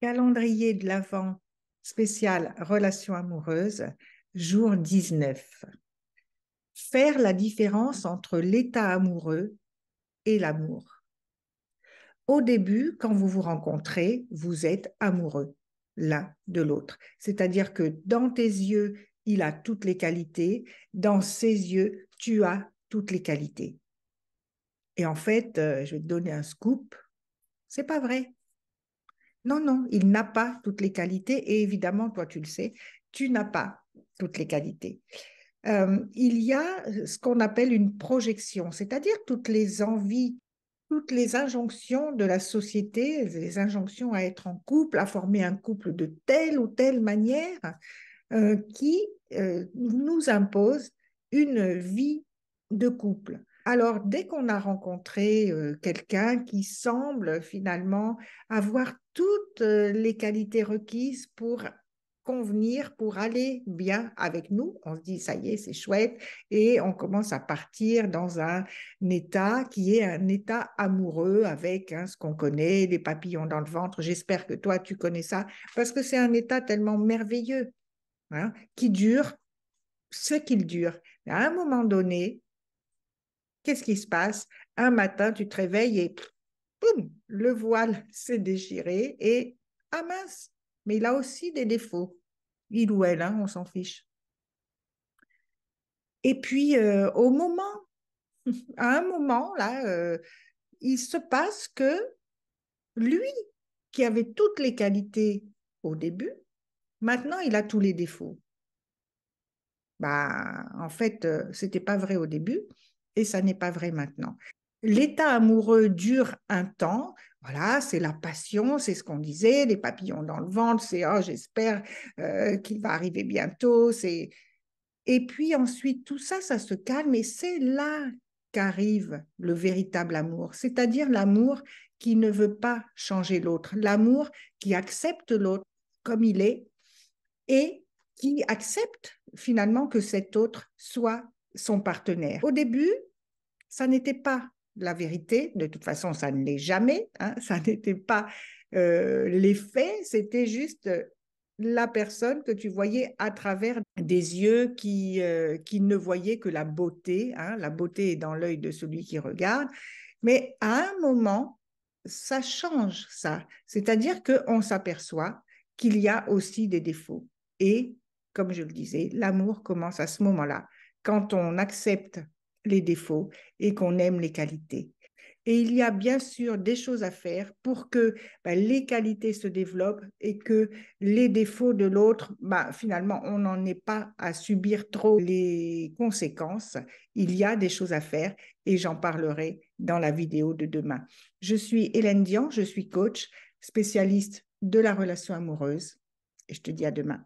Calendrier de l'Avent spécial relation amoureuse, jour 19. Faire la différence entre l'état amoureux et l'amour. Au début, quand vous vous rencontrez, vous êtes amoureux l'un de l'autre. C'est-à-dire que dans tes yeux, il a toutes les qualités, dans ses yeux, tu as toutes les qualités. Et en fait, je vais te donner un scoop, c'est pas vrai. Non, non, il n'a pas toutes les qualités et évidemment, toi, tu le sais, tu n'as pas toutes les qualités. Il y a ce qu'on appelle une projection, c'est-à-dire toutes les envies, toutes les injonctions de la société, les injonctions à être en couple, à former un couple de telle ou telle manière, qui nous imposent une vie de couple. Alors, dès qu'on a rencontré quelqu'un qui semble finalement avoir toutes les qualités requises pour convenir, pour aller bien avec nous, on se dit, ça y est, c'est chouette, et on commence à partir dans un état qui est un état amoureux avec ce qu'on connaît, les papillons dans le ventre. J'espère que toi, tu connais ça, parce que c'est un état tellement merveilleux, qui dure ce qu'il dure. Mais à un moment donné, qu'est-ce qui se passe? Un matin, tu te réveilles et boum, le voile s'est déchiré et ah mince, mais il a aussi des défauts. Il ou elle, on s'en fiche. Et puis, à un moment, là, il se passe que lui, qui avait toutes les qualités au début, maintenant, il a tous les défauts. Bah, en fait, c'était pas vrai au début et ça n'est pas vrai maintenant. L'état amoureux dure un temps, voilà, c'est la passion, c'est ce qu'on disait, les papillons dans le ventre, c'est oh, j'espère qu'il va arriver bientôt, c'est et puis ensuite tout ça, ça se calme et c'est là qu'arrive le véritable amour, c'est-à-dire l'amour qui ne veut pas changer l'autre, l'amour qui accepte l'autre comme il est et qui accepte finalement que cet autre soit son partenaire. Au début, ça n'était pas la vérité, de toute façon, ça ne l'est jamais, ça n'était pas les faits, c'était juste la personne que tu voyais à travers des yeux qui ne voyaient que la beauté, la beauté est dans l'œil de celui qui regarde, mais à un moment, ça change ça, c'est-à-dire qu'on s'aperçoit qu'il y a aussi des défauts. Et, comme je le disais, l'amour commence à ce moment-là, quand on accepte les défauts et qu'on aime les qualités. Et il y a bien sûr des choses à faire pour que les qualités se développent et que les défauts de l'autre, finalement, on n'en ait pas à subir trop les conséquences. Il y a des choses à faire et j'en parlerai dans la vidéo de demain. Je suis Hélène Dian, je suis coach, spécialiste de la relation amoureuse et je te dis à demain.